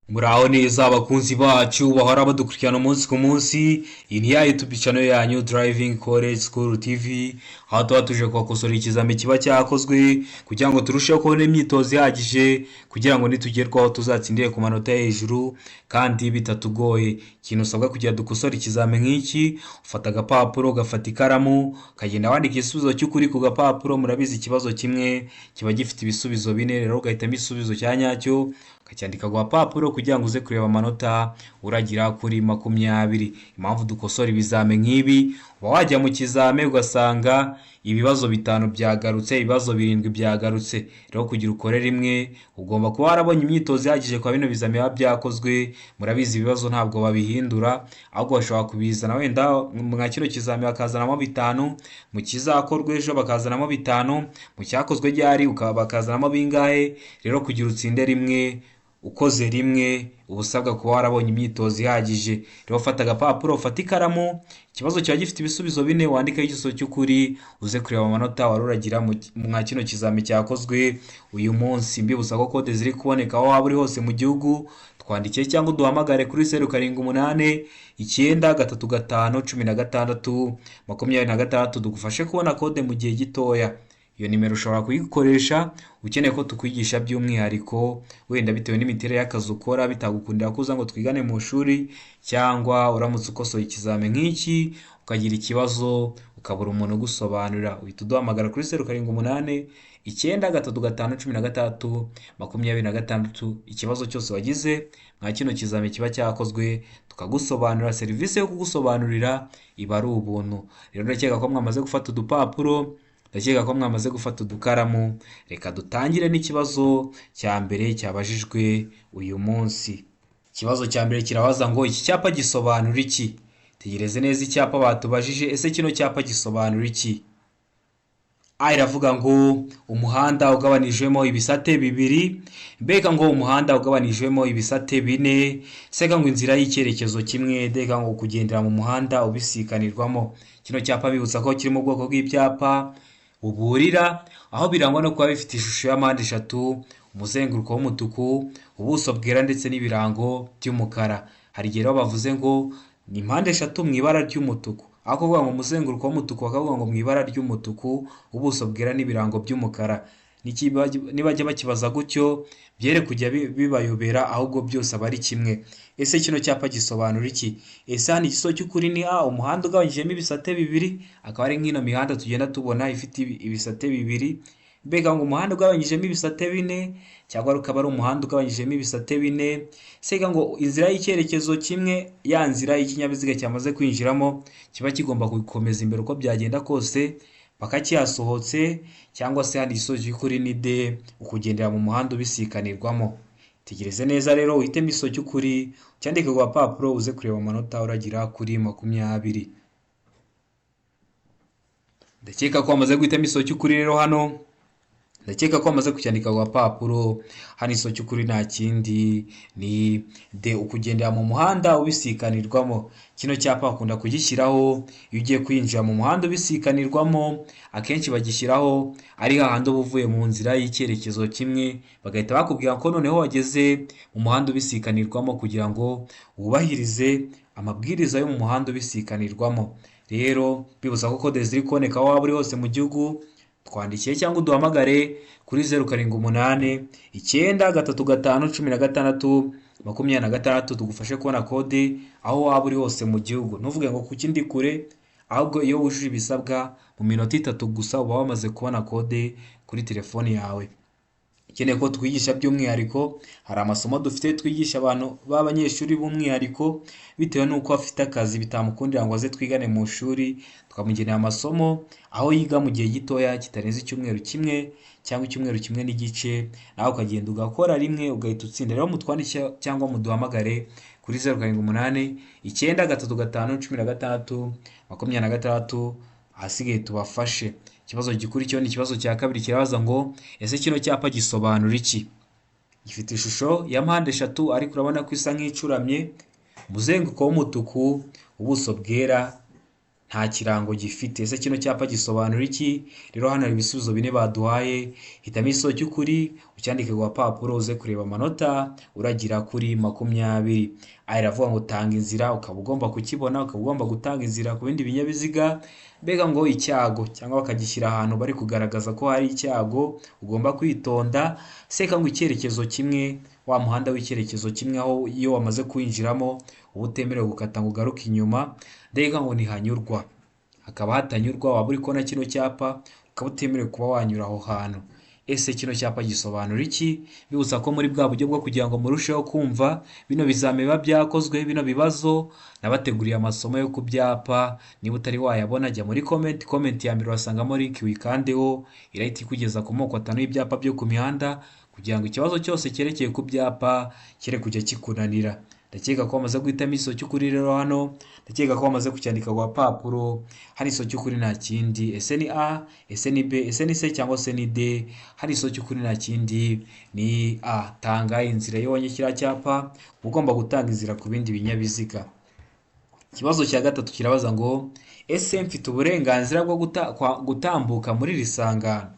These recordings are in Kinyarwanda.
Muraho neza abakunzi bacu bahora badukurikirana umunsi ku munsi. Iyi ni ya YouTube channel yanyu Driving College School TV, aho tuba tuje kubakosora ikizami kiba cyakozwe kugira ngo turusheho kubona imyitozo ihagije kugira ngo nitugerwaho tuzatsindire ku manota hejuru kandi bitatugoye. Ikintu usabwa kugira dukosora ikizami nk'iki, ufata agapapuro, ugafata ikaramu, ukagenda wandika igisubizo cy'ukuri ku gapapuro. Murabizi ikibazo kimwe kiba gifite ibisubizo bine, rero ugahitamo igisubizo cya nyacyo ukacyandika ku gapapuro kugira ngo uze kureba amanota uragira kuri 20. Impamvu dukosora ibizame nk'ibi, uba wajya mu kizame ugasanga ibibazo 5 byagarutse, ibibazo 7 byagarutse. Rero kugira ukore rimwe ugomba kuba warabonye imyitozo ihagije kwa bino bizame biba byakozwe. Murabizi ibibazo ntabwo babihindura, ahubwo bashobora kubizana wenda mwa kino kizame bakazanamo 5, mu kizakorwa ejo bakazanamo 5, mu cyakozwe ryari bakazanamo bingahe. Rero kugira utsinde rimwe, ukoze rimwe, uba usabwa kuba warabonye imyitozo ihagije. Rero fata agapapuro, ufata ikaramu, ikibazo kiba gifite ibisubizo 4, wandikaho igisubizo cy'ukuri uze kureba amanota wari uragira mwa kino kizami cyakozwe uyu munsi. Mbibutsa ko kode ziri kuboneka aho waba uri hose mu gihugu. Twandikiye cyangwa duhamagare kuri 0788 935 16 26 dugufashe kubona kode mu gihe gitoya. Iyo nimero ushobora kuyikoresha ukeneye ko tukwigisha by'umwihariko, wenda bitewe n'imiterere y'akazi ukora bitagukundira kuza ngo twigane mu shuri, cyangwa uramutse ukosoye ikizame nk'iki ukagira ikibazo ukabura umuntu ugusobanurira, uhita uduhamagara kuri 0788 935 16 26. Ikibazo cyose wagize mwa kino kizame kiba cyakozwe tukagusobanurira. Serivisi yo kugusobanurira iba ari ubuntu. Rero ndakeka ko mwamaze gufata udupapuro, ndakeka ko mwamaze gufata udukaramu. Reka dutangire n'ikibazo cya mbere cyabajijwe uyu munsi. Ikibazo cya mbere kirabaza ngo iki cyapa gisobanura iki? Tegereze neza icyapa batubajije. Ese kino cyapa gisobanura iki? A iravuga ngo umuhanda ugabanijwemo ibisate 2. Mbega ngo umuhanda ugabanijwemo ibisate 4. Sega ngo inzira y'icyerekezo kimwe. Dega ngo kugendera mu muhanda ubisikanirwamo. Kino cyapa bibutsa ko kiri mu bwoko bw'ibyapa buburira, aho birangwa no kuba bifite ishusho ya mpande 3, umuzenguruko w'umutuku, ubuso bwera ndetse n'ibirango by'umukara. Hari igihe bavuze ngo ni mpande 3 mu ibara ry'umutuku, aho kuvuga ngo umuzenguruko w'umutuku bakavuga ngo mu ibara ry'umutuku, ubuso bwera n'ibirango by'umukara. Nibajya bakibaza gutyo byere kujya bibayobera, ahubwo byose aba ari kimwe. Ese kino cyapa gisobanura iki? Ese hano igisobanuro cy'ukuri ni A, umuhanda ugabanyijemo ibisate 2, akaba ari nk'ino mihanda tugenda tubona ifite ibisate 2. Mbega ngo umuhanda ugabanyijemo ibisate 4, cyangwa ukaba ari umuhanda ugabanyijemo ibisate 4. Sega ngo inzira y'icyerekezo kimwe, ya nzira y'ikinyabiziga cyamaze kwinjiramo kiba kigomba gukomeza imbere uko byagenda kose paka cyasohotse, cyangwa se handi igisobanuro cy'ukuri ni D, ukugendera mu muhanda ubisikanirwamo. Tegereze neza rero uhitemo igisobanuro cy'ukuri cyandike ku gapapuro uze kureba amanota uragira kuri 20. Ndakeka ko wamaze guhitamo igisobanuro cy'ukuri rero hano. Ndakeka ko wamaze kucyandika ku gapapuro. Hano igisobanuro cy'ukuri nta kindi ni D, ukugendera mu muhanda ubisikanirwamo. Kino cyapa akunda kugishyiraho iyo ugiye kwinjira mu muhanda ubisikanirwamo. Akenshi bagishyiraho ari hahandi uba uvuye mu nzira y'icyerekezo kimwe, bagahita bakubwira ko noneho wageze mu muhanda ubisikanirwamo kugira ngo wubahirize amabwiriza yo mu muhanda ubisikanirwamo. Rero bibutsa ko kode ziri kuboneka aho waba uri hose mu gihugu. Twandikiye cyangwa uduhamagare kuri 0788 935 16 26 tugufashe kubona kode aho waba uri hose mu gihugu. Ntuvuge ngo kuki ndi kure, ahubwo iyo wujuje ibisabwa mu minota 3 gusa uba wamaze kubona kode kuri telefoni yawe. Ikeneye ko twigisha by'umwihariko, hari amasomo dufite twigisha abantu b'abanyeshuri b'umwihariko bitewe n'uko afite akazi bitamukundira ngo aze twigane mu shuri. Tukamugenera amasomo aho yiga mu gihe gitoya kitarenze icyumweru kimwe cyangwa icyumweru kimwe n'igice, nawe ukagenda ugakora rimwe ugahita utsinda. Rero mutwandike cyangwa muduhamagare kuri 0788 935 16 26 ahasigaye tubafashe. Ikibazo gikurikiyeho ni ikibazo cya kabiri kirabaza ngo ese kino cyapa gisobanura iki? Gifite ishusho ya mpande 3 ariko urabona ko isa nk'icuramye, umuzenguruko w'umutuku, ubuso bwera nta kirango gifite. Ese kino cyapa gisobanura iki? Rero hano hari ibisubizo bine baduhaye, hitamo igisubizo cy'ukuri ucyandike ku gapapuro uze kureba amanota uragira kuri 20. Aha iravuga ngo tanga inzira, ukaba ugomba kukibona, ukaba ugomba gutanga inzira ku bindi binyabiziga. Mbega ngo icyago, cyangwa bakagishyira ahantu bari kugaragaza ko hari icyago ugomba kwitonda. Seka ngo icyerekezo kimwe, wa muhanda w'icyerekezo kimwe aho iyo wamaze kuwinjiramo uba utemerewe gukata ngo ugaruke inyuma. Mbega ngo ntihanyurwa, hakaba hatanyurwa, waba uri kubona kino cyapa ukaba utemerewe kuba wanyura aho hantu. Ese kino cyapa gisobanura iki? Bibutsa ko muri bwa buryo bwo kugira ngo murusheho kumva bino bizame biba byakozwe, bino bibazo nabateguriye amasomo yo ku byapa. Niba utari wayabona jya muri comment ya mbere wasangamo link wikandeho, irahita ikugeza ku moko 5 y'ibyapa byo ku mihanda kugira ngo ikibazo cyose cyerekeye ku byapa kire kujya kikunanira. Ndakeka ko wamaze guhitamo igisubizo cy'ukuri rero hano, ndakeka ko wamaze kucyandika ku gapapuro. Hari igisubizo cy'ukuri nta kindi, ese ni A, ese ni B, ese ni C cyangwa se ni D. Hari igisubizo cy'ukuri nta kindi ni A. Tanga inzira iyo wabonye kiriya cyapa, ugomba gutanga inzira ku bindi binyabiziga. Ikibazo cya gatatu kirabaza ngo ese mfite uburenganzira bwo gutambuka muri iri sangano?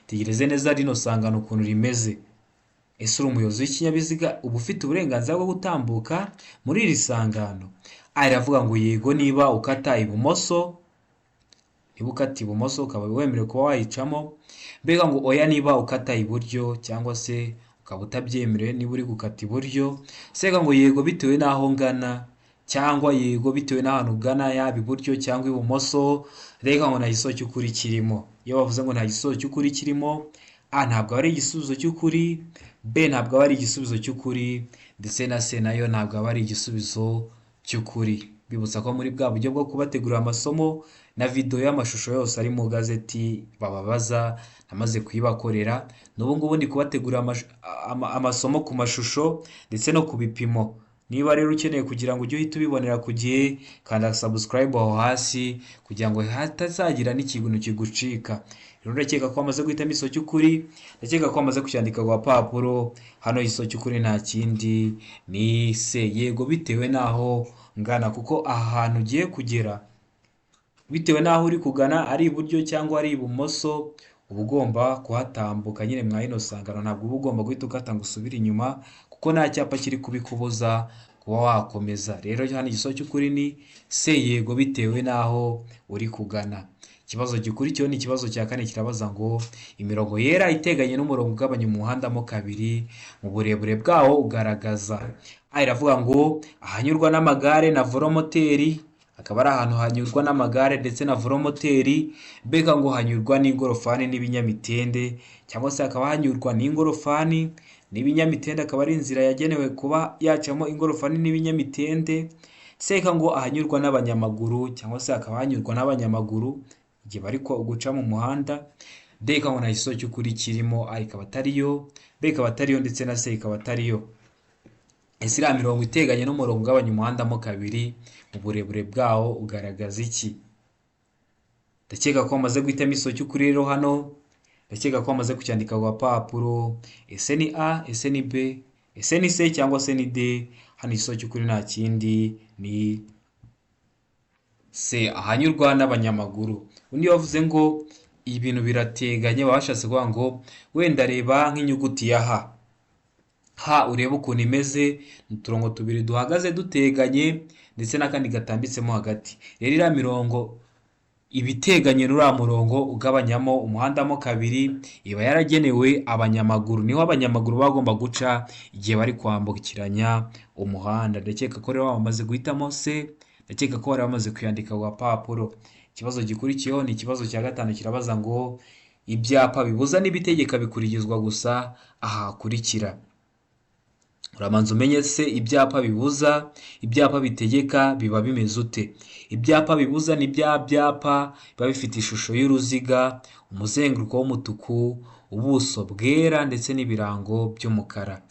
Tegereze neza rino sangano ukuntu rimeze. Ese uri umuyobozi w'ikinyabiziga uba ufite uburenganzira bwo gutambuka muri iri sangano? Aha iravuga ngo yego niba ukata ibumoso, ukaba wemerewe kuba wayicamo. Mbega ngo oya niba ukata iburyo, cyangwa se ukaba utabyemerewe niba uri gukata iburyo. Sega ngo yego bitewe n'aho ngana, cyangwa yego bitewe n'ahantu ugana, yaba iburyo cyangwa ibumoso. Rega ngo nta gisubizo cy'ukuri kirimo. Iyo bavuze ngo nta gisubizo cy'ukuri kirimo, A ntabwo ari igisubizo cy'ukuri, B ntabwo aba ari igisubizo cy'ukuri, ndetse na C nayo ntabwo aba ari igisubizo cy'ukuri. Bibutsa ko muri bwa buryo bwo kubategurira amasomo na video y'amashusho yose ari mu gazeti bababaza namaze kuyibakorera, n'ubu ngubu ndi kubategurira amasomo ku mashusho ndetse no ku bipimo. Niba rero ukeneye kugira ngo ujye uhita ubibonera ku gihe, kanda subscribe aho hasi kugira ngo hatazagira n'ikintu kigucika. Rero ndakeka ko wamaze guhitamo igisubizo cy'ukuri, ndakeka ko wamaze kucyandika ku gapapuro. Hano igisubizo cy'ukuri nta kindi ni C, yego bitewe n'aho ngana, kuko aha hantu ugiye kugera bitewe n'aho uri kugana, ari iburyo cyangwa ari ibumoso, uba ugomba kuhatambuka nyine mwa ino sangano. Ntabwo uba ugomba guhita ukata ngo usubire inyuma, kuko nta cyapa kiri kubikubuza kuba wakomeza. Rero hano igisubizo cy'ukuri ni C, yego bitewe n'aho uri kugana. Ikibazo gikurikiyeho ni ikibazo cya 4, kirabaza ngo imirongo yera iteganye n'umurongo ugabanya umuhanda mo kabiri mu burebure bwawo ugaragaza. Aha iravuga ngo ahanyurwa n'amagare na velomoteri, akaba ari ahantu hanyurwa n'amagare ndetse na velomoteri. Mbega ngo hanyurwa n'ingorofani n'ibinyamitende, cyangwa se hakaba hanyurwa n'ingorofani n'ibinyamitende, akaba ari inzira yagenewe kuba yacamo ingorofani n'ibinyamitende. Seka ngo ahanyurwa n'abanyamaguru, cyangwa se hakaba hanyurwa n'abanyamaguru igihe bari guca mu muhanda. D ngo nta gisubizo cy'ukuri kirimo, A ikaba atariyo, B ikaba atariyo, ndetse na C ikaba atariyo. Ese iriya mirongo iteganye n'umurongo ugabanya umuhanda mo kabiri mu burebure bwawo ugaragaza iki? Ndakeka ko wamaze guhitamo igisubizo cy'ukuri rero hano, ndakeka ko wamaze kucyandika ku gapapuro. Ese ni A, ese ni B, ese ni C cyangwa se ni D? Hano igisubizo cy'ukuri nta kindi ni C, ahanyurwa n'abanyamaguru. Undi wavuze ngo ibintu birateganye, babashatse kuvuga ngo wenda reba nk'inyuguti ya H urebe ukuntu imeze, uturongo tubiri duhagaze duteganye ndetse n'akandi gatambitsemo hagati. Rero iriya mirongo ibiteganye n'uriya murongo ugabanyamo umuhanda mo kabiri iba yaragenewe abanyamaguru, niho abanyamaguru bagomba guca igihe bari kwambukiranya umuhanda. Ndakeka ko rero bamaze guhitamo C, ndakeka ko bari bamaze kuyandika ku gapapuro. Ikibazo gikurikiyeho ni ikibazo cya 5, kirabaza ngo ibyapa bibuza n'ibitegeka bikurikizwa gusa aha hakurikira. Uramanza umenye se ibyapa bibuza, ibyapa bitegeka biba bimeze ute? Ibyapa bibuza ni bya byapa biba bifite ishusho y'uruziga, umuzenguruko w'umutuku, ubuso bwera ndetse n'ibirango by'umukara.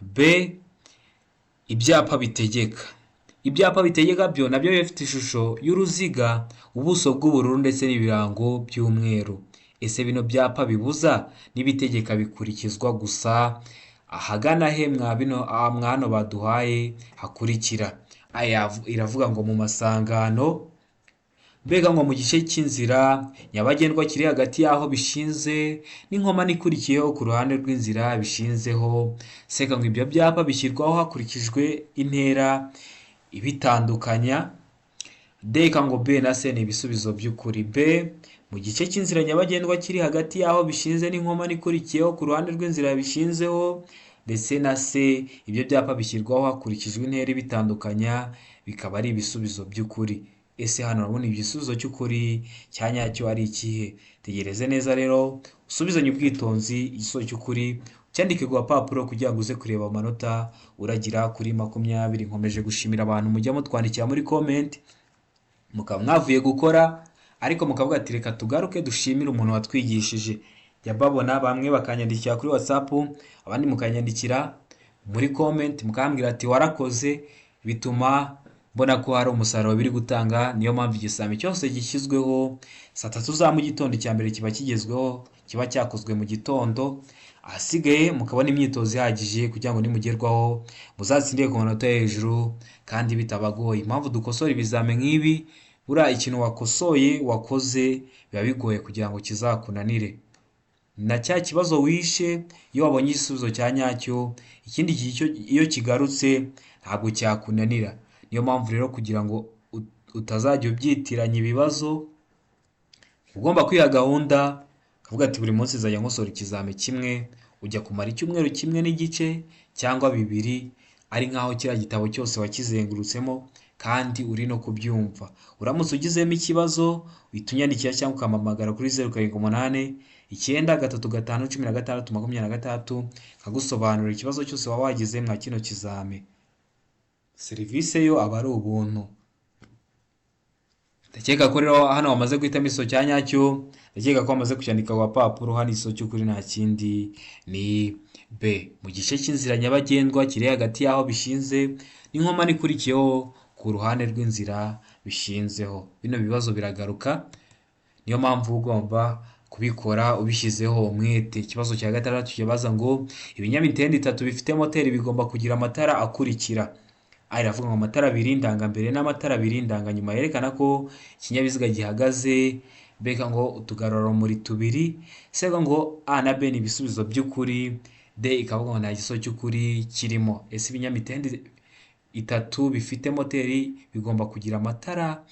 B, ibyapa bitegeka. Ibyapa bitegeka byo nabyo bifite ishusho y'uruziga, ubuso bw'ubururu ndetse n'ibirango by'umweru. Ese bino byapa bibuza n'ibitegeka bikurikizwa gusa ahagana he mwano baduhaye hakurikira? Aya iravuga ngo mu masangano, mbega ngo mu gice cy'inzira nyabagendwa kiri hagati y'aho bishinze n'inkomane ikurikiyeho ku ruhande rw'inzira bishinzeho, seka ngo ibyo byapa bishyirwaho hakurikijwe intera ibitandukanya. Deka ngo B na C ni ibisubizo by'ukuri. B, mu gice cy'inzira nyabagendwa kiri hagati y'aho bishinze n'inkomane ikurikiyeho ku ruhande rw'inzira bishinzeho, ndetse na C, ibyo byapa bishyirwaho hakurikijwe intera ibitandukanya, bikaba ari ibisubizo by'ukuri. Ese hano urabona igisubizo cy'ukuri cya nyacyo ari ikihe? Tegereze neza rero usubizanye ubwitonzi igisubizo cy'ukuri, cyandike ku gapapuro kugira ngo uze kureba amanota uragira kuri 20. Nkomeje gushimira abantu mujya mutwandikira muri comment, mukaba mwavuye gukora ariko mukavuga ati reka tugaruke dushimire umuntu watwigishije. Jya babona bamwe bakanyandikira kuri WhatsApp, abandi mukanyandikira muri comment mukambwira ati warakoze, bituma mbona ko hari umusaruro biri gutanga. Niyo mpamvu igisame cyose gishyizweho saa 3 za mu gitondo cya mbere kiba kigezweho, kiba cyakozwe mu gitondo, ahasigaye mukabona imyitozo ihagije kugira ngo nimugerwaho muzatsindire ku manota hejuru kandi bitabagoye. Impamvu dukosora ibizame nk'ibi, buriya ikintu wakosoye wakoze biba bigoye kugira ngo kizakunanire. Na cya kibazo wishe iyo wabonye igisubizo cya nyacyo, ikindi gihe iyo kigarutse ntabwo cyakunanira. Niyo mpamvu rero kugira ngo utazajya ubyitiranya ibibazo, ugomba kwiha gahunda ukavuga ati buri munsi nzajya nkosora ikizame kimwe, ujya kumara icyumweru kimwe n'igice cyangwa 2, ari nkaho kiriya gitabo cyose wakizengurutsemo kandi uri no kubyumva. Uramutse ugizemo ikibazo uhita unyandikira cyangwa ukampamagara kuri 0789 935 16 26 nkagusobanurira ikibazo cyose waba wagize mwa kino kizame. Serivisi yo aba ari ubuntu. Ndakeka ko rero hano wamaze guhitamo iso cya nyacyo, ndakeka ko wamaze kucyandika ku gapapuro. Hano iso cy'ukuri nta kindi ni B, mu gice cy'inzira nyabagendwa kiri hagati y'aho bishinze n'inkomane ikurikiyeho ku ruhande rw'inzira bishinzeho. Bino bibazo biragaruka, niyo mpamvu ugomba kubikora ubishyizeho umwete. Ikibazo cya 6 kibaza ngo ibinyamitende 3 bifite moteri bigomba kugira amatara akurikira. Iravuga ngo amatara 2 ndangambere n'amatara 2 ndanganyuma yerekana ko ikinyabiziga gihagaze. Beka ngo utugarurarumuri 2. Sega ngo A na B ni ibisubizo by'ukuri. D ikavuga ngo nta gisubizo cy'ukuri kirimo. Ese ibinyamitende 3 bifite moteri bigomba kugira amatara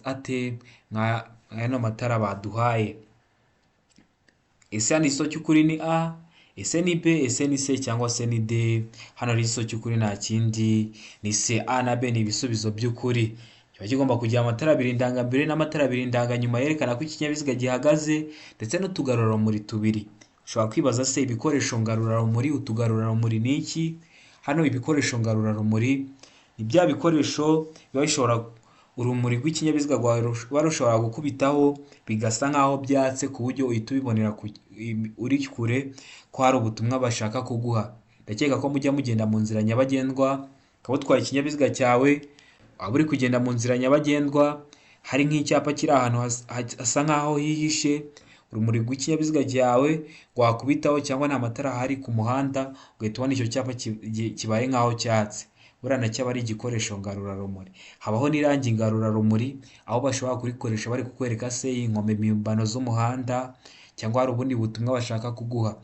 ate nk'ano matara baduhaye? Ese hano igisozo cy'ukuri ni A, ese ni B, ese ni C cyangwa se ni D? Hano ari igisozo cy'ukuri nta kindi ni C. A na B ni ibisubizo by'ukuri. Kiba kigomba kugira amatara 2 ndangambere n'amatara 2 ndanganyuma yerekana ko ikinyabiziga gihagaze, ndetse n'utugarurarumuri 2. Ushobora kwibaza se ibikoresho ngarurarumuri, utugarurarumuri ni iki? Hano ibikoresho ngarurarumuri ni bya bikoresho biba bishobora urumuri rw'ikinyabiziga rushobora gukubitaho bigasa nkaho byatse ku buryo uhita ubibonera uri kure ko hari ubutumwa bashaka kuguha. Ndakeka ko mujya mugenda mu nzira nyabagendwa, ukaba utwaye ikinyabiziga cyawe, waba uri kugenda mu nzira nyabagendwa, hari nk'icyapa kiri ahantu hasa nkaho hihishe, urumuri rw'ikinyabiziga cyawe rwakubitaho cyangwa nta matara ahari ku muhanda, ugahita ubona icyo cyapa kibaye nkaho cyatse. Buriya nacyo aba ari igikoresho ngarurarumuri. Habaho n'irangi ngarurarumuri, aho bashobora kurikoresha bari kukwereka se inkombe mpimbano z'umuhanda cyangwa hari ubundi butumwa bashaka kuguha.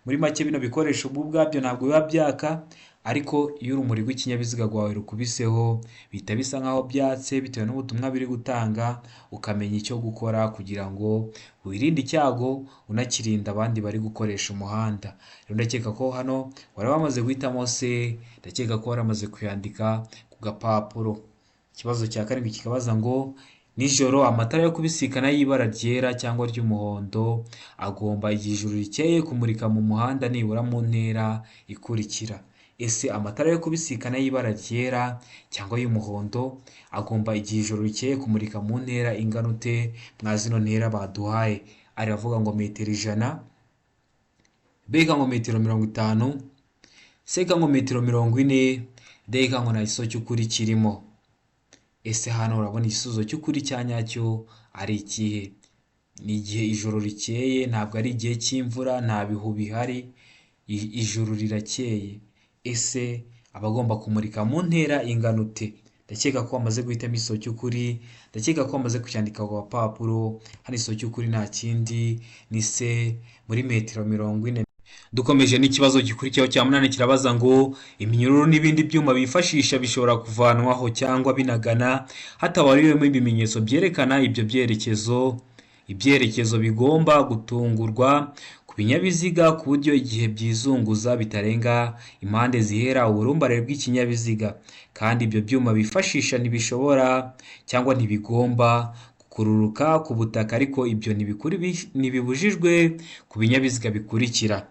Muri make bino bikoresho ubwabyo ntabwo biba byaka, ariko iyo urumuri rw'ikinyabiziga rwawe rukubiseho bihita bisa nkaho byatse bitewe n'ubutumwa biri gutanga, ukamenya icyo gukora kugira ngo wirinde icyago unakirinda abandi bari gukoresha umuhanda. Rero ndakeka ko hano wari wamaze guhitamo C, ndakeka ko waramaze kuyandika ku gapapuro. Ikibazo cya 7 kikabaza ngo nijoro amatara yo kubisikana y'ibara ryera cyangwa ry'umuhondo agomba igihe ijuru rikeye kumurika mu muhanda nibura mu ntera ikurikira. Ese amatara yo kubisikana y'ibara ryera cyangwa y'umuhondo agomba igihe ijoro rikeye kumurika mu ntera ingana ute mwa zino ntera baduhaye? Aravuga ngo metero 100, B ngo metero 50, C ngo metero 40, D ngo nta gisubizo cy'ukuri kirimo. Ese hano urabona igisubizo cy'ukuri cya nyacyo ari ikihe? Ni igihe ijoro rikeye, ntabwo ari igihe cy'imvura, nta bihu bihari, ijoro rirakeye. Ese abagomba kumurika mu ntera ingana ute? ndakeka ko wamaze guhitamo iso cy'ukuri, ndakeka ko wamaze kucyandika ku gapapuro. Hano iso cy'ukuri nta kindi ni se muri metero 40. Dukomeje n'ikibazo gikurikiyeho cya 8 kirabaza ngo iminyururu n'ibindi byuma bifashisha bishobora kuvanwaho cyangwa binagana hatabariwemo ibimenyetso byerekana ibyo ibyerekezo bigomba gutungurwa ku binyabiziga ku buryo igihe byizunguza bitarenga impande zihera uburumbare bw'ikinyabiziga, kandi ibyo byuma bifashisha ntibishobora cyangwa ntibigomba gukururuka ku butaka, ariko ibyo ntibibujijwe ku binyabiziga bikurikira.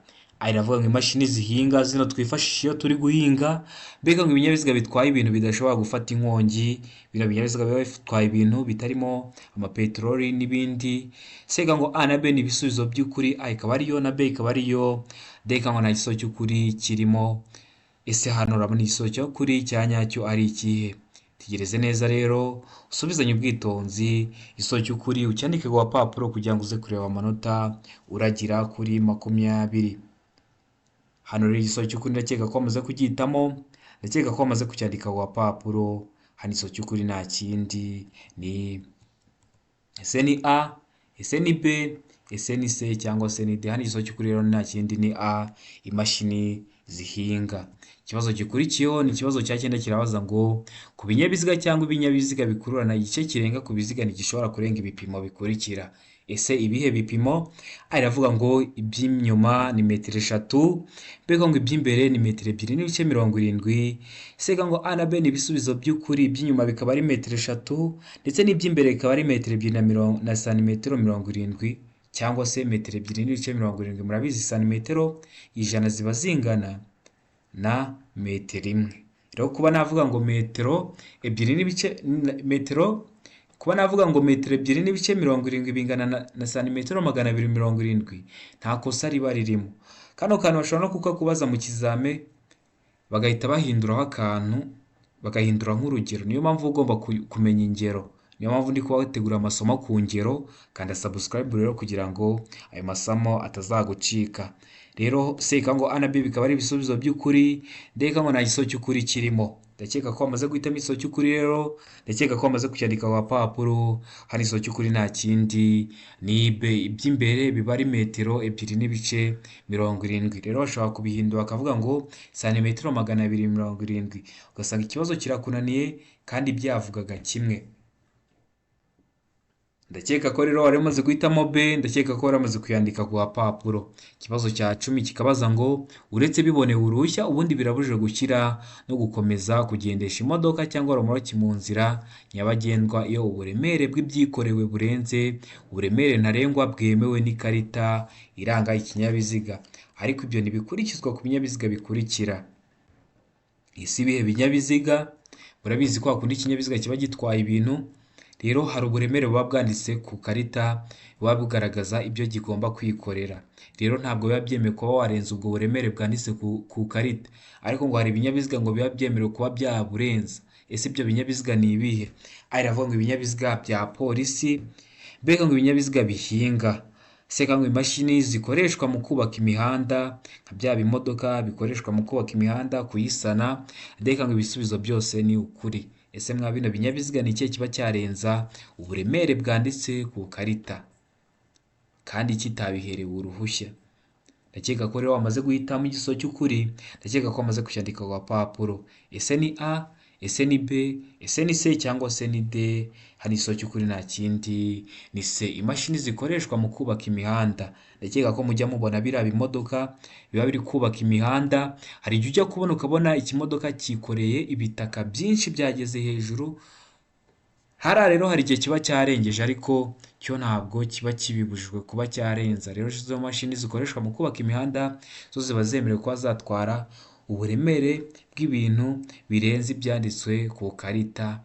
Iravuga ngo imashini zihinga zino twifashisha iyo turi guhinga, mbega ngo ibinyabiziga bitwaye ibintu bidashobora gufata inkongi, bino binyabiziga biba bitwaye ibintu bitarimo amapeteroli n'ibindi. Sega ngo A na B ni ibisubizo by'ukuri, A ikaba ariyo na B ikaba ariyo, D ngo nta gisozo cy'ukuri kirimo. Ese hano urabona igisozo cy'ukuri cya nyacyo ari ikihe? Tegereze neza rero usubizanye ubwitonzi, igisozo cy'ukuri ucyandike ku gapapuro kugira ngo uze kureba amanota uragira kuri 20. Hano rero igisozo cy'ukuri ndakeka ko wamaze kucyitamo, ndakeka ko wamaze kucyandika ku gapapuro. Hano igisozo cy'ukuri nta kindi ni ese ni A, ese ni B, ese ni C cyangwa se ni D. Hano igisozo cy'ukuri rero nta kindi ni A, imashini zihinga. Ikibazo gikurikiyeho ni ikibazo cya 9 kirabaza ngo ku binyabiziga cyangwa ibinyabiziga bikururana igice kirenga ku biziga ntigishobora kurenga ibipimo bikurikira. Ese ibihe bipimo? Iravuga ngo iby'inyuma ni metero 3, mbega ngo iby'imbere ni metero 2.70. Sega ngo A na B ni ibisubizo by'ukuri, iby'inyuma bikaba ari metero 3 ndetse n'iby'imbere bikaba ari metero 2 na santimetero 70 cyangwa se metero 2.70. Murabizi santimetero 100 ziba zingana na metero 1. Rero kuba navuga ngo metero 2.70 bingana na santimetero 270, nta kosa riba ririmo. Kano kantu bashobora no kukakubaza mu kizame bagahita bahinduraho akantu, bagahindura nk'urugero. Niyo mpamvu ugomba kumenya ingero, niyo mpamvu ndi kubategura amasomo ku ngero. Kanda subscribe rero kugira ngo ayo masomo atazagucika. Rero seka ngo A na B bikaba ari ibisubizo by'ukuri, ndeka ngo nta gisozo cy'ukuri kirimo. Ndakeka ko wamaze guhitamo igisozo cy'ukuri rero, ndakeka ko wamaze kucyandika ku gapapuro. Hari igisozo cy'ukuri nta kindi ni B, iby'imbere biba ari metero 2.70. Rero bashobora kubihindura bakavuga ngo santimetero 270, ugasanga ikibazo kirakunaniye kandi byavugaga kimwe. Ndakeka ko rero wari umaze guhitamo B, ndakeka ko wari umaze kuyandika ku gapapuro. Ikibazo cya 10 kikabaza ngo uretse bibonewe uruhushya ubundi birabujije gushyira no gukomeza kugendesha imodoka cyangwa romoroki mu nzira nyabagendwa iyo uburemere bw'ibyikorewe burenze uburemere ntarengwa bwemewe n'ikarita iranga ikinyabiziga, ariko ibyo ntibikurikizwa ku binyabiziga bikurikira. Ese ibihe binyabiziga? Murabizi ko hakunda ikinyabiziga kiba gitwaye ibintu, rero hari uburemere buba bwanditse ku karita buba bugaragaza ibyo gigomba kwikorera. Rero ntabwo biba byemewe kuba warenza ubwo buremere bwanditse ku karita, ariko ngo hari ibinyabiziga ngo biba byemerewe kuba byaburenza. Ese ibyo binyabiziga ni ibihe? Iravuga ngo ibinyabiziga bya polisi, mbega ngo ibinyabiziga bihinga. Seka ngo imashini zikoreshwa mu kubaka imihanda, nka bya bimodoka bikoreshwa mu kubaka imihanda, kuyisana. Ndeka ngo ibisubizo byose ni ukuri. Ese mwa bino binyabiziga ni ikihe kiba cyarenza uburemere bwanditse ku karita kandi kitabiherewe uruhushya? Ndakeka ko rero wamaze guhitamo igisozo cy'ukuri, ndakeka ko wamaze kucyandika ku gapapuro. Ese ni A, ese ni B, ese ni C cyangwa se ni D? Hano igisozo cy'ukuri nta kindi ni C, imashini zikoreshwa mu kubaka imihanda. Ndakeka ko mujya mubona biriya bimodoka biba biri kubaka imihanda, hari igihe ujya kubona ukabona ikimodoka cyikoreye ibitaka byinshi byageze hejuru. Hariya rero hari igihe kiba cyarengeje, ariko cyo ntabwo kiba kibibujijwe kuba cyarenza. Rero izo mashini zikoreshwa mu kubaka imihanda zo ziba zemerewe kuba zatwara uburemere bw'ibintu birenze ibyanditswe ku karita.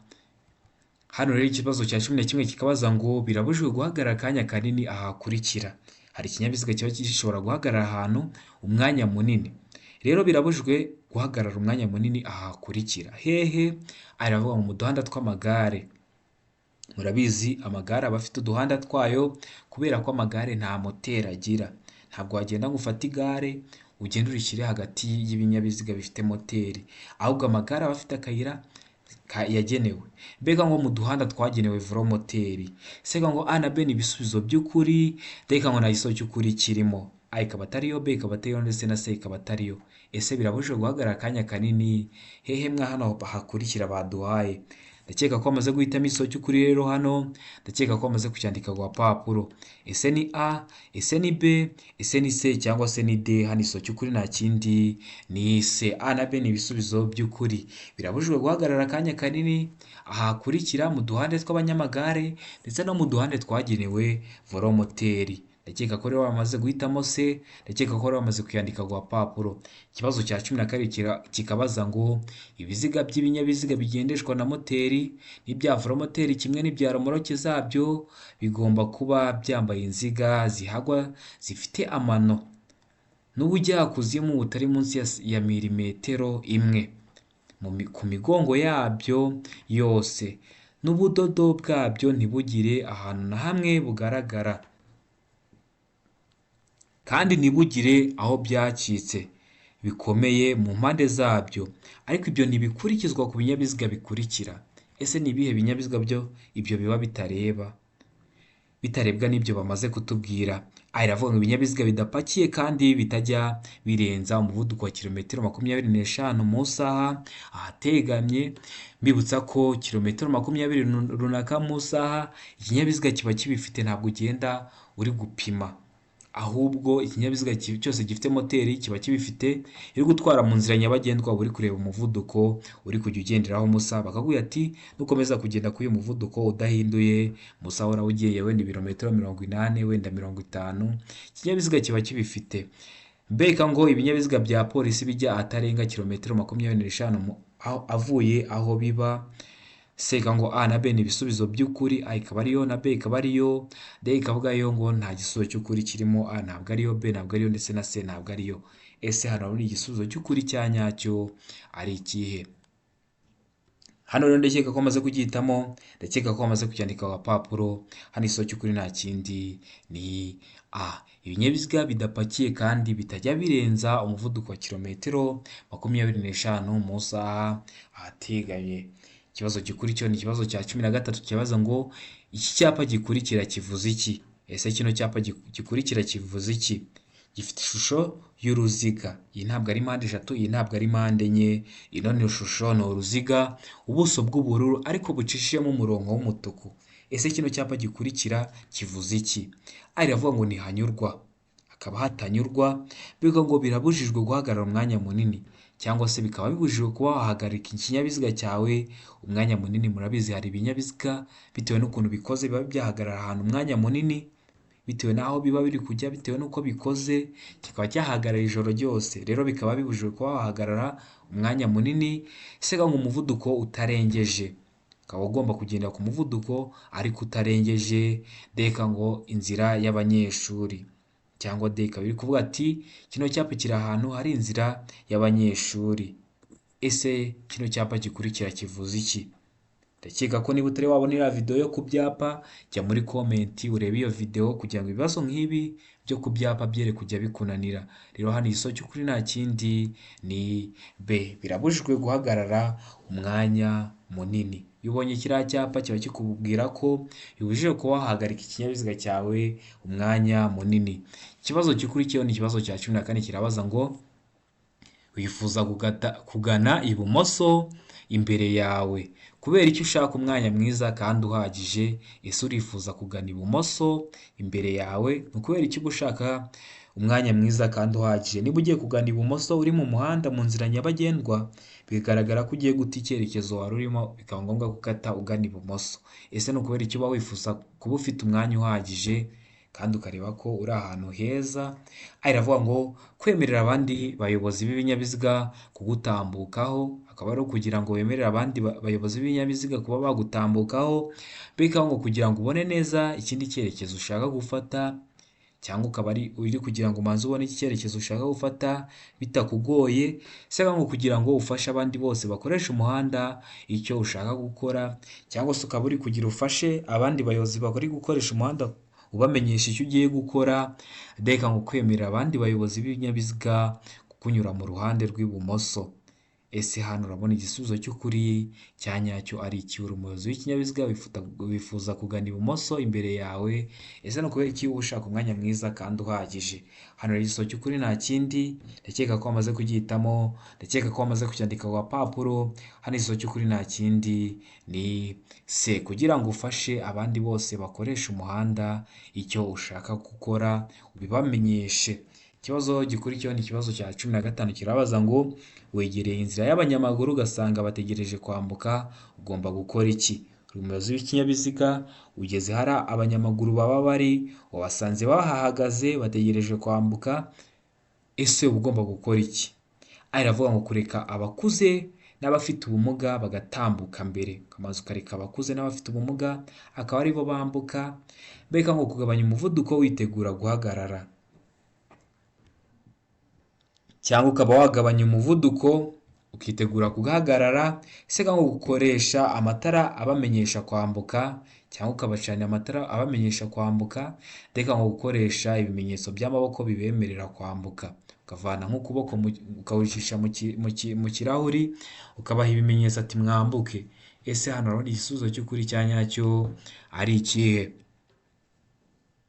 Hano rero ikibazo cya 11 kikabaza ngo birabujijwe guhagarara akanya kanini ahakurikira. Hari ikinyabiziga kiba gishobora guhagarara ahantu umwanya munini, rero birabujijwe guhagarara umwanya munini ahakurikira. Hehe? Aravuga mu duhanda tw'amagare. Murabizi amagare aba afite uduhanda twayo, kubera ko amagare nta moteri agira. Ntabwo wagenda ngo ufate igare ugenda urishyire hagati y'ibinyabiziga bifite moteri, ahubwo amagare aba afite akayira yagenewe. Mbega ngo mu duhanda twagenewe velomoteri. Sega ngo A na B ni ibisubizo by'ukuri, reka ngo nta gisubizo cy'ukuri kirimo. A ikaba atariyo, B ikaba atariyo ndetse na C ikaba atariyo. Ese birabujijwe guhagarara akanya kanini hehe mwa hano hakurikira baduhaye? Ndakeka ko bamaze guhitamo igisubizo cy'ukuri rero hano, ndakeka ko bamaze kucyandika ku gapapuro. Ese ni A, ese ni B, ese ni C cyangwa se ni D? Hano igisubizo cy'ukuri nta kindi ni C. A na B ni ibisubizo by'ukuri. Birabujijwe guhagarara akanya kanini ahakurikira mu duhande tw'abanyamagare ndetse no mu duhande twagenewe velomoteri. Ndakeka ko rero bamaze guhitamo C, ndakeka ko rero bamaze kuyandika ku gapapuro. Ikibazo cya 12 kikabaza ngo ibiziga by'ibinyabiziga bigendeshwa na moteri n'ibya velomoteri kimwe n'ibya romoroke zabyo bigomba kuba byambaye inziga zihagwa zifite amano n'ubujyakuzimu butari munsi ya milimetero imwe ku migongo yabyo yose, n'ubudodo bwabyo ntibugire ahantu na hamwe bugaragara kandi ntibugire aho byacitse bikomeye mu mpande zabyo. Ariko ibyo ntibikurikizwa ku binyabiziga bikurikira. Ese ni ibihe binyabiziga byo ibyo biba bitarebwa n'ibyo bamaze kutubwira? A iravuga ngo ibinyabiziga bidapakiye kandi bitajya birenza umuvuduko wa kilometero 25 mu saha ahategamye. Mbibutsa ko kilometero 20 runaka mu saha ikinyabiziga kiba kibifite, ntabwo ugenda uri gupima, ahubwo ikinyabiziga cyose gifite moteri kiba kibifite, iri gutwara mu nzira nyabagendwa uri kureba umuvuduko uri kujya ugenderaho musa. Bakaguye ati nukomeza kugenda kuri uyu muvuduko udahinduye musa wora ugiye wenda ibirometero 80 wenda 50, ikinyabiziga kiba kibifite. Mbega ngo ibinyabiziga bya polisi bijya atarenga kilometero 25 avuye aho biba. Sega ngo A na B ni ibisubizo by'ukuri, A ikaba ariyo na B ikaba ariyo, D ikavuga yo ngo nta gisubizo cy'ukuri kirimo, A ntabwo ariyo, B ntabwo ariyo ndetse na C ntabwo ariyo. Ese hano ari igisubizo cy'ukuri cya nyacyo ari ikihe? Hano rero ndakeka ko amaze kugihitamo, ndakeka ko amaze kucyandika ku gapapuro. Hano igisubizo cy'ukuri nta kindi ni A. Ibinyabiziga bidapakiye kandi bitajya birenza umuvuduko wa kilometero 25 mu saha ahateganye. Ikibazo gikurikiyeho ni ikibazo cya 13 kibaza ngo iki cyapa gikurikira kivuze iki? Ese kino cyapa gikurikira kivuze iki? Gifite ishusho y'uruziga. Iyi ntabwo ari mpande eshatu, iyi ntabwo ari mpande enye, ino ni ishusho ni uruziga, ubuso bw'ubururu ariko bucishijemo umurongo w'umutuku. Ese kino cyapa gikurikira kivuze iki? A iravuga ngo ni hanyurwa, hakaba hatanyurwa. Bivuga ngo birabujijwe guhagarara umwanya munini, cyangwa se bikaba bibujijwe kuba wahagarika ikinyabiziga cyawe umwanya munini. Murabizi hari ibinyabiziga bitewe n'ukuntu bikoze biba byahagarara ahantu umwanya munini, bitewe n'aho biba biri kujya, bitewe n'uko bikoze kikaba cyahagarara ijoro ryose. Rero bikaba bibujijwe kuba wahagarara umwanya munini. Sega ngo umuvuduko utarengeje, ukaba ugomba kugenda ku muvuduko ariko utarengeje. Deka ngo inzira y'abanyeshuri, cyangwa D ikaba iri kuvuga ati kino cyapa kiri ahantu hari inzira y'abanyeshuri. Ese kino cyapa gikurikira kivuze iki? Ndakeka ko niba utari wabona iriya video yo ku byapa, jya muri comment urebe iyo video kugira ngo ibibazo nk'ibi byo ku byapa byere kujya bikunanira. Rero hano igisubizo cy'ukuri nta kindi ni B. Birabujijwe guhagarara umwanya munini. Iyo ubonye kiriya cyapa kiba kikubwira ko bibujijwe kuba wahagarika ikinyabiziga cyawe umwanya munini. Ikibazo gikurikiyeho ni ikibazo cya 14 kirabaza ngo wifuza kugana ibumoso imbere yawe kubera icyo ushaka umwanya mwiza kandi uhagije. Ese urifuza kugana ibumoso imbere yawe ni kubera icyo ushaka umwanya mwiza kandi uhagije? Niba ugiye kugana ibumoso uri mu muhanda mu nzira nyabagendwa, bigaragara ko ugiye guta icyerekezo wari urimo, bikaba ngombwa gukata ugana ibumoso. Ese ni ukubera icyo uba wifuza kuba ufite umwanya uhagije kandi ukareba ko uri ahantu heza? Iravuga ngo kwemerera abandi bayobozi b'ibinyabiziga kugutambukaho, akaba ari kugira ngo wemerere abandi bayobozi b'ibinyabiziga kuba bagutambukaho. Bikaba ngo kugira ngo ubone neza ikindi cyerekezo ushaka gufata, cyangwa ukaba ari uri kugira ngo umanze ubone iki cyerekezo ushaka gufata bitakugoye. Se ngo kugira ngo ufashe abandi bose bakoresha umuhanda icyo ushaka gukora, cyangwa se ukaba uri kugira ufashe abandi bayobozi bakora gukoresha umuhanda ubamenyesha icyo ugiye gukora. Deka ngo kwemerera abandi bayobozi b'ibinyabiziga kunyura mu ruhande rw'ibumoso. ese hano urabona igisubizo cy'ukuri cya nyacyo ari iki? Uri umuyobozi w'ikinyabiziga wifuza kugana ibumoso imbere yawe, ese ni ukubera iki uba ushaka umwanya mwiza kandi uhagije? Hano rero igisubizo cy'ukuri nta kindi, ndakeka ko wamaze kugihitamo, ndakeka ko wamaze kucyandika ku gapapuro. Hano igisubizo cy'ukuri nta kindi ni se, kugira ngo ufashe abandi bose bakoresha umuhanda icyo ushaka gukora ubibamenyeshe. Ikibazo gikurikiyeho ni ikibazo cya 15 kirabaza ngo wegereye inzira y'abanyamaguru ugasanga bategereje kwambuka, ugomba gukora iki? Uri umuyobozi w'ikinyabiziga ugeze hari abanyamaguru baba bari, wabasanze bahahagaze bategereje kwambuka, ese uba ugomba gukora iki? Iravuga ngo kureka abakuze n'abafite ubumuga bagatambuka mbere, ukamaze ukareka abakuze n'abafite ubumuga akaba aribo bambuka, mbega ngo kugabanya umuvuduko witegura guhagarara, cyangwa ukaba wagabanya umuvuduko ukitegura guhagarara, ese nko gukoresha amatara abamenyesha kwambuka, cyangwa ukabacanira amatara abamenyesha kwambuka, ndeka nko gukoresha ibimenyetso by'amaboko bibemerera kwambuka, ukavana nk'ukuboko ukawucisha mu kirahuri ukabaha ibimenyetso ati mwambuke. Ese hano urabona igisubizo cy'ukuri cya nyacyo ari ikihe?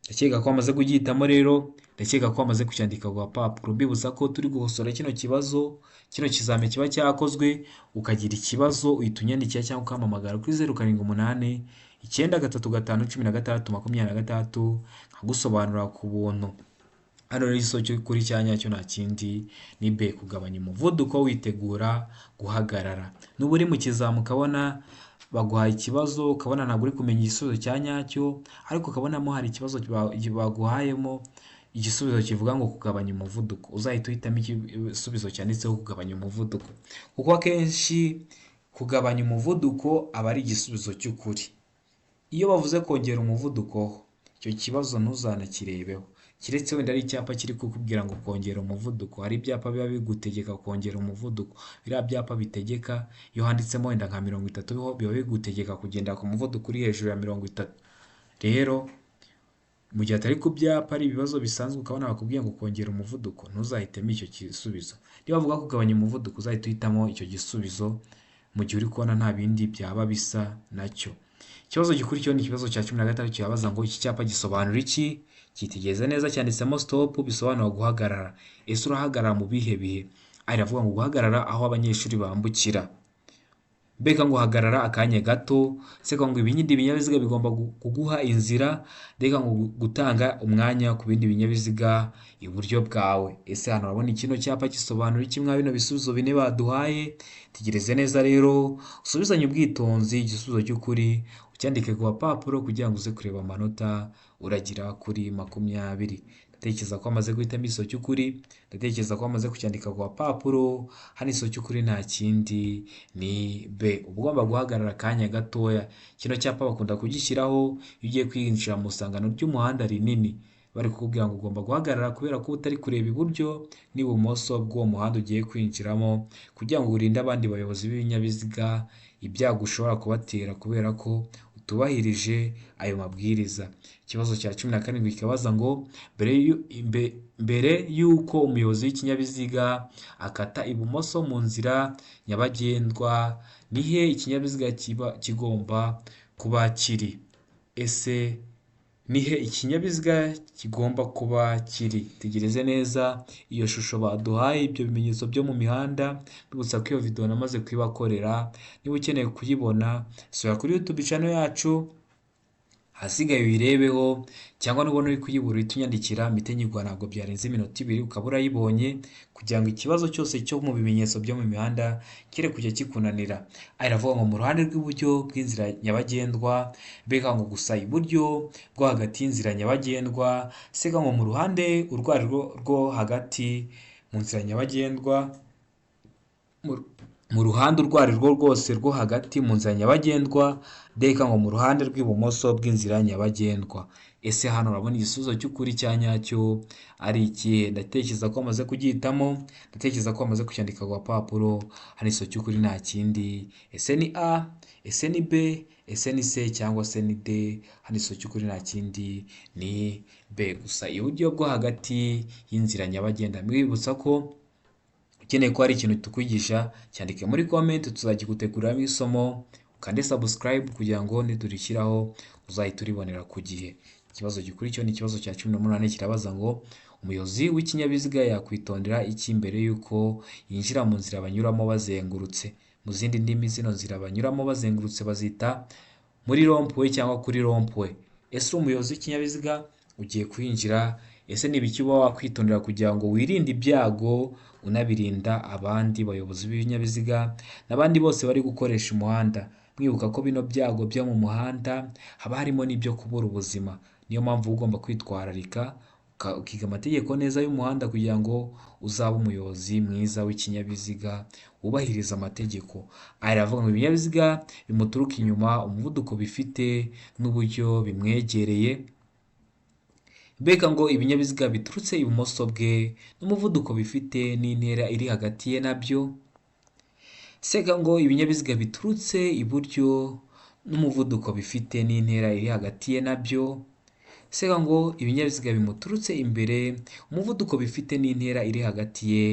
Ndakeka ko wamaze kugihitamo rero, ndakeka ko wamaze kucyandika ku gapapuro. Mbibutsa ko turi gukosora kino kibazo, kino kizame kiba cyakozwe, ukagira ikibazo uhita unyandikira cyangwa ukampamagara kuri 078 935 16 26 nkagusobanurira ku buntu. Hano rero igisubizo cy'ukuri cya nyacyo nta kindi ni B, kugabanya umuvuduko witegura guhagarara. N'ubu uri mu kizamu ukabona baguhaye ikibazo, ukabona ntabwo uri kumenya igisubizo cya nyacyo, ariko ukabonamo hari ikibazo baguhayemo igisubizo kivuga ngo kugabanya umuvuduko, uzahita uhitamo igisubizo cyanditseho kugabanya umuvuduko, kuko akenshi kugabanya umuvuduko aba ari igisubizo cy'ukuri. Iyo bavuze kongera umuvuduko, icyo kibazo ntuzanakirebeho, kiretse wenda ari icyapa kiri kukubwira ngo kongera umuvuduko. Hari ibyapa biba bigutegeka kongera umuvuduko, biriya byapa bitegeka iyo handitsemo wenda nka 30 biba bigutegeka kugenda ku muvuduko uri hejuru ya 30. Rero mu gihe atari ku byapa ari ibibazo bisanzwe ukabona bakubwiye ngo kongera umuvuduko, ntuzahitemo icyo gisubizo. Niba bavuga kugabanya umuvuduko uzahita uhitamo icyo gisubizo mu gihe uri kubona nta bindi byaba bisa nacyo. Ikibazo gikurikiyeho ni ikibazo cya 16 kirabaza ngo iki cyapa gisobanura iki? Cyitegereze neza, cyanditsemo stop bisobanura guhagarara. Ese urahagarara mu bihe bihe? Iravuga ngo guhagarara aho abanyeshuri bambukira. Mbega ngo uhagarara akanya gato, seka ngo ibindi binyabiziga bigomba kuguha inzira, ndeka ngo gutanga umwanya ku bindi binyabiziga iburyo bwawe. Ese hano urabona kino cyapa gisobanura iki mwa bino bisubizo bine baduhaye? Tegereze neza rero, usubizanye ubwitonzi igisubizo cy'ukuri, ucyandike ku gapapuro kugira ngo uze kureba amanota uragira kuri 20. Ndatekereza ko amaze guhitamo igisubizo cy'ukuri, ndatekereza ko amaze kucyandika ku gapapuro. Hano igisubizo cy'ukuri nta kindi ni B, uba ugomba guhagarara akanya gatoya. Kino cyapa bakunda kugishyiraho iyo ugiye kwinjira mu isangano ry'umuhanda rinini, bari kukubwira ngo ugomba guhagarara kubera ko utari kureba iburyo n'ibumoso bw'uwo muhanda ugiye kwinjiramo, kugira ngo urinde abandi bayobozi b'ibinyabiziga ibyago ushobora kubatera kubera ko utubahirije ayo mabwiriza. Ikibazo cya 17 kikabaza ngo mbere y'uko umuyobozi w'ikinyabiziga akata ibumoso mu nzira nyabagendwa, nihe ikinyabiziga kigomba kuba kiri? Ese nihe ikinyabiziga kigomba kuba kiri? Tegereze neza iyo shusho baduhaye, ibyo bimenyetso byo mu mihanda. Bibutsa ko iyo video namaze kuyibakorera, niba ukeneye kuyibona sura kuri YouTube channel yacu, hasigaye uyirebeho, cyangwa nubona uri kuyibura uhita unyandikira mpite nyigwa, ntabwo byarenze iminota 2 ukaba urayibonye, kugira ngo ikibazo cyose cyo mu bimenyetso byo mu mihanda kire kujya kikunanira. Iravuga ngo mu ruhande rw'iburyo bw'inzira nyabagendwa, mbega ngo gusa iburyo bwo hagati y'inzira nyabagendwa, seka ngo mu ruhande rwo hagati mu nzira nyabagendwa, mu ruhande urwo ari rwo rwose rwo hagati mu nzira nyabagendwa, ndeka ngo mu ruhande rw'ibumoso bw'inzira nyabagendwa. Ese hano urabona igisubizo cy'ukuri cya nyacyo ari iki? Ndatekereza ko amaze kugihitamo, ndatekereza ko amaze kucyandika ku gapapuro. Hano igisubizo cy'ukuri nta kindi, ese ni A, ese ni B, ese ni C, cyangwa se ni D? Hano igisubizo cy'ukuri nta kindi ni B, gusa iburyo bwo hagati y'inzira nyabagendwa. Mwibutsa ko ukeneye ko hari ikintu tukwigisha cyandike muri comment, tuzagiguteguriramo isomo, ukande subscribe kugira ngo niturishyiraho uzahita uribonera ku gihe. Ikibazo gikurikiyeho ni ikibazo cya 18 kirabaza ngo umuyobozi w'ikinyabiziga yakwitondera iki mbere y'uko yinjira mu nzira banyuramo bazengurutse. Mu zindi ndimi zino nzira banyuramo bazengurutse bazita muri rompwe cyangwa kuri rompwe. Ese umuyobozi w'ikinyabiziga ugiye kwinjira, ese ni ibiki uba wakwitondera kugira ngo wirinde ibyago unabirinda abandi bayobozi b'ibinyabiziga n'abandi bose bari gukoresha umuhanda? Mwibuka ko bino byago byo mu muhanda haba harimo n'ibyo kubura ubuzima. Niyo mpamvu ugomba kwitwararika ukiga amategeko neza y'umuhanda kugira ngo uzabe umuyobozi mwiza w'ikinyabiziga wubahiriza amategeko. Aravuga ngo ibinyabiziga bimuturuka inyuma, umuvuduko bifite n'uburyo bimwegereye. Mbega ngo ibinyabiziga biturutse ibumoso bwe n'umuvuduko bifite n'intera iri hagati ye nabyo. Sega ngo ibinyabiziga biturutse iburyo n'umuvuduko bifite n'intera iri hagati ye nabyo. Sega ngo ibinyabiziga bimuturutse imbere, umuvuduko bifite n'intera iri hagati ye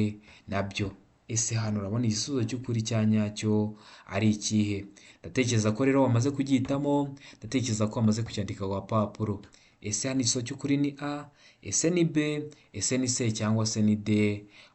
nabyo. Ese hano urabona igisubizo cy'ukuri cya nyacyo ari ikihe? Ndatekereza ko rero wamaze kugihitamo, ndatekereza ko wamaze kucyandika ku papuro. Ese hano igisubizo cy'ukuri ni A, ese ni B, ese ni C cyangwa se ni D?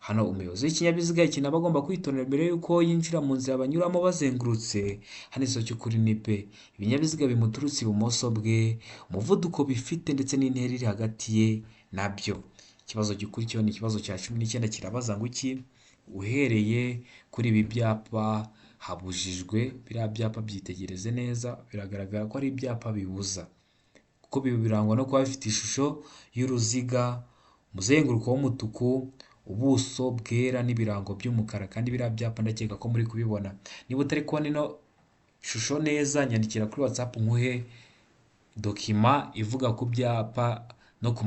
Hano umuyobozi w'ikinyabiziga ikintu aba agomba kwitondera mbere y'uko yinjira mu nzira banyuramo bazengurutse, hano igisubizo cy'ukuri ni B. Ibinyabiziga bimuturutse ibumoso bwe, umuvuduko bifite ndetse n'intera iri hagati ye nabyo. Ikibazo gikurikiyeho ni ikibazo cya 19 kirabaza ngo iki? Uhereye kuri ibi byapa habujijwe. Biriya byapa byitegereze neza, biragaragara ko ari ibyapa bibuza, kuko birangwa no kuba bifite ishusho y'uruziga, umuzenguruko w'umutuku, ubuso bwera n'ibirango by'umukara. Kandi biriya byapa ndakeka ko muri kubibona. Niba utari kubona ino shusho neza, nyandikira kuri WhatsApp nkuhe dokima ivuga ku byapa no ku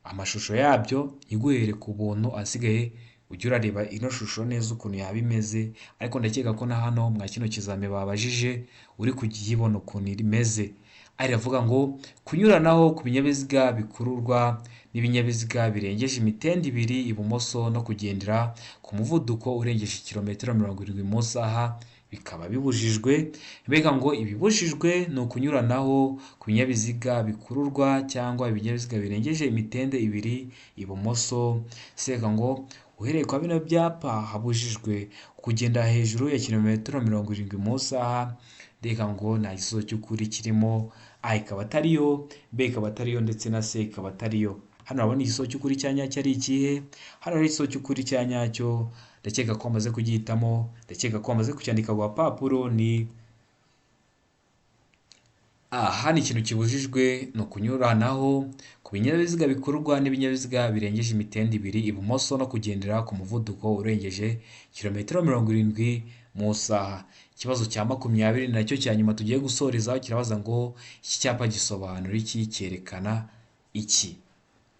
amashusho yabyo, iguhere ku buntu. Asigaye ujye urareba ino shusho neza ukuntu yaba imeze. Ariko ndakeka ko na hano mwa kino kizame babajije uri kugiyibona ukuntu imeze. Aravuga ngo kunyuranaho ku binyabiziga bikururwa n'ibinyabiziga birengeje imitende 2 ibumoso no kugendera ku muvuduko urengeje kilometero 70 mu isaha bikaba bibujijwe. Mbega ngo ibibujijwe ni ukunyuranaho ku binyabiziga bikururwa cyangwa ibinyabiziga birengeje imitende 2 ibumoso. Sega ngo uhereye kwa bino byapa habujijwe kugenda hejuru ya kilometero 70 mu isaha. Ndeka ngo nta gisubizo cy'ukuri kirimo. A ikaba atariyo, B ikaba atariyo, ndetse na C ikaba atariyo. Hano urabona igisubizo cy'ukuri cya nyacyo ari ikihe? Hano hari igisubizo cy'ukuri cya nyacyo, ndakeka ko wamaze kugihitamo, ndakeka ko wamaze kucyandika ku papuro, ni hano ikintu kibujijwe ni ukunyuranaho ku binyabiziga bikururwa n'ibinyabiziga birengeje imitende 2 ibumoso no kugendera ku muvuduko urengeje kilometero 70 mu isaha. Ikibazo cya 20 nacyo cya nyuma tugiye gusorezaho kirabaza ngo iki cyapa gisobanura iki, cyerekana iki?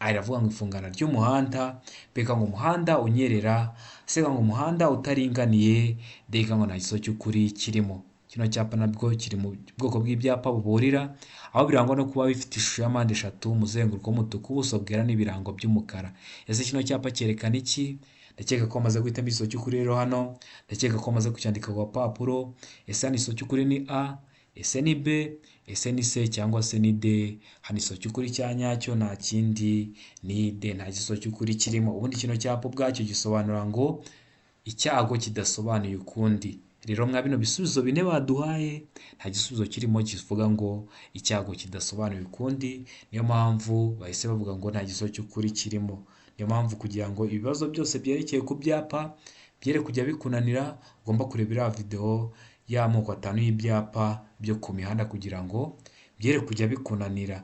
Aravuga ngo ifungana ry'umuhanda. Mbega ngo umuhanda unyerera. Sega ngo umuhanda utaringaniye. Ndeka ngo nta gisubizo cy'ukuri kirimo. Kino cyapa nabwo kiri mu bwoko bw'ibyapa buburira, aho birangwa no kuba bifite ishusho ya mpande 3, umuzenguruko w'umutuku, ubuso bwera n'ibirango by'umukara. Ese kino cyapa cyerekana iki? Ndakeka ko wamaze guhitamo igisubizo cy'ukuri rero hano. Ndakeka ko wamaze kucyandika ku papuro. Ese hano igisubizo cy'ukuri ni A, ese ni B, ese ni C cyangwa se ni D? Hano igisubizo cy'ukuri cya nyacyo nta kindi ni D, nta gisubizo cy'ukuri kirimo. Ubundi kino cyapa ubwacyo gisobanura ngo icyago kidasobanuye ukundi. Rero mwa bino bisubizo bine baduhaye nta gisubizo kirimo kivuga ngo icyago kidasobanuye ukundi. Niyo mpamvu bahise bavuga ngo nta gisubizo cy'ukuri kirimo. Niyo mpamvu kugira ngo ibibazo byose byerekeye ku byapa byere kujya bikunanira, ugomba kurebera video y'amoko 5 y'ibyapa byo ku mihanda kugira ngo byere kujya bikunanira.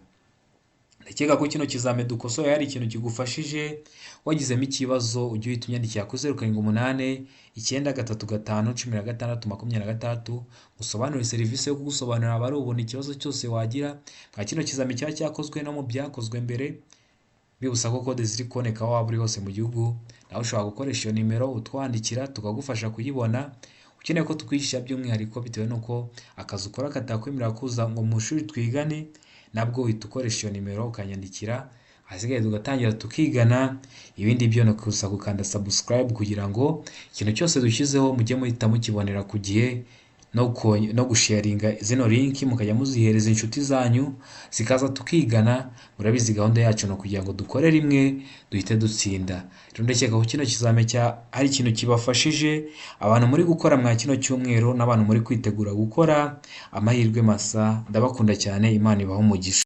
Ndakeka ko kino kizame dukosoye hari ikintu kigufashije. Wagizemo ikibazo ujye uhita unyandikira ku 078 935 16 23 usobanure serivisi yo kugusobanurira abari ubona ikibazo cyose wagira. Nka kino kizame cya cyakozwe no mu byakozwe mbere. Bibutsa ko kode ziri koneka waba uri hose mu gihugu. Nawe ushobora gukoresha iyo nimero utwandikira tukagufasha kuyibona. Ukeneye ko tukwigisha by'umwihariko bitewe nuko akazi ukora katakwemerera kuza ngo mu shuri twigane, nabwo uhita ukoresha iyo nimero ukanyandikira, hasigaye tugatangira tukigana. Ibindi byo no kuza gukanda subscribe kugira ngo ikintu cyose dushyizeho mujye muhita mukibonera ku gihe, no gusharinga zino link mukajya muzihereza inshuti zanyu zikaza tukigana. Murabizi gahunda yacu no kugira ngo dukore rimwe duhite dutsinda. Rero ndakeka ko kino kizame ari ikintu kibafashije abantu muri gukora mwa kino cyumweru n'abantu muri kwitegura gukora. Amahirwe masa, ndabakunda cyane, Imana ibahe umugisha.